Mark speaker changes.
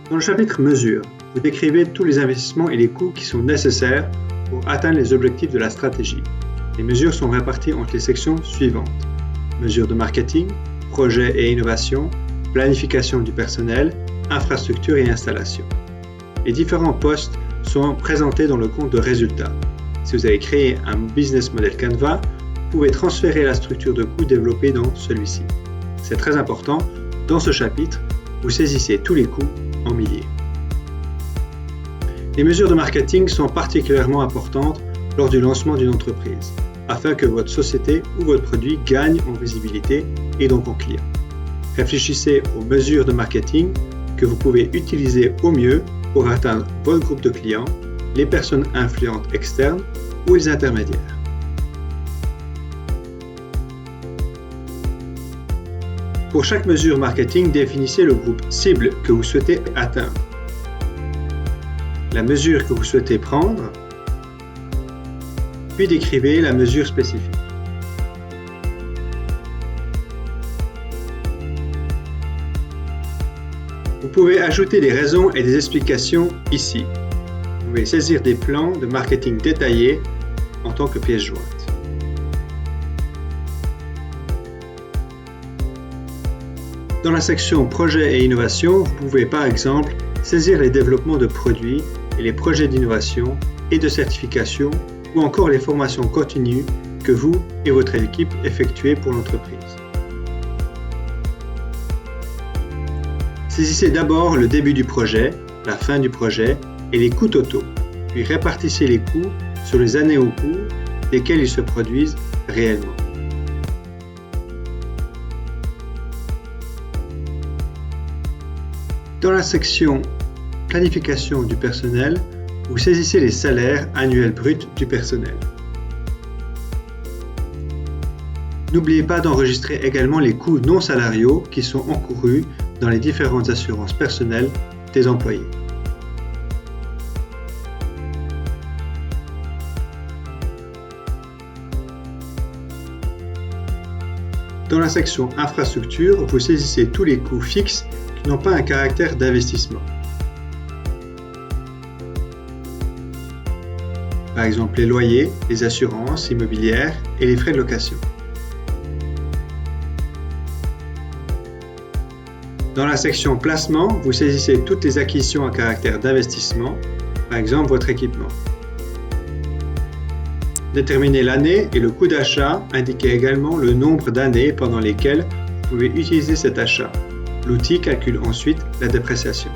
Speaker 1: Dans le chapitre Mesures, vous décrivez tous les investissements et les coûts qui sont nécessaires pour atteindre les objectifs de la stratégie. Les mesures sont réparties entre les sections suivantes. Mesures de marketing, projet et innovation, planification du personnel, infrastructure et installation. Les différents postes sont présentés dans le compte de résultats. Si vous avez créé un business model Canva, vous pouvez transférer la structure de coûts développée dans celui-ci. C'est très important, dans ce chapitre, vous saisissez tous les coûts en milliers. Les mesures de marketing sont particulièrement importantes lors du lancement d'une entreprise, afin que votre société ou votre produit gagne en visibilité et donc en clients. Réfléchissez aux mesures de marketing que vous pouvez utiliser au mieux pour atteindre votre groupe de clients, les personnes influentes externes ou les intermédiaires. Pour chaque mesure marketing, définissez le groupe cible que vous souhaitez atteindre, la mesure que vous souhaitez prendre, puis décrivez la mesure spécifique. Vous pouvez ajouter des raisons et des explications ici. Vous pouvez saisir des plans de marketing détaillés en tant que pièce jointe. Dans la section Projet et innovation, vous pouvez par exemple saisir les développements de produits et les projets d'innovation et de certification ou encore les formations continues que vous et votre équipe effectuez pour l'entreprise. Saisissez d'abord le début du projet, la fin du projet et les coûts totaux, puis répartissez les coûts sur les années au cours desquelles ils se produisent réellement. Dans la section Planification du personnel, vous saisissez les salaires annuels bruts du personnel. N'oubliez pas d'enregistrer également les coûts non salariaux qui sont encourus dans les différentes assurances personnelles des employés. Dans la section Infrastructure, vous saisissez tous les coûts fixes qui n'ont pas un caractère d'investissement. Par exemple les loyers, les assurances immobilières et les frais de location. Dans la section Placement, vous saisissez toutes les acquisitions à caractère d'investissement, par exemple votre équipement. Déterminez l'année et le coût d'achat, indiquez également le nombre d'années pendant lesquelles vous pouvez utiliser cet achat. L'outil calcule ensuite la dépréciation.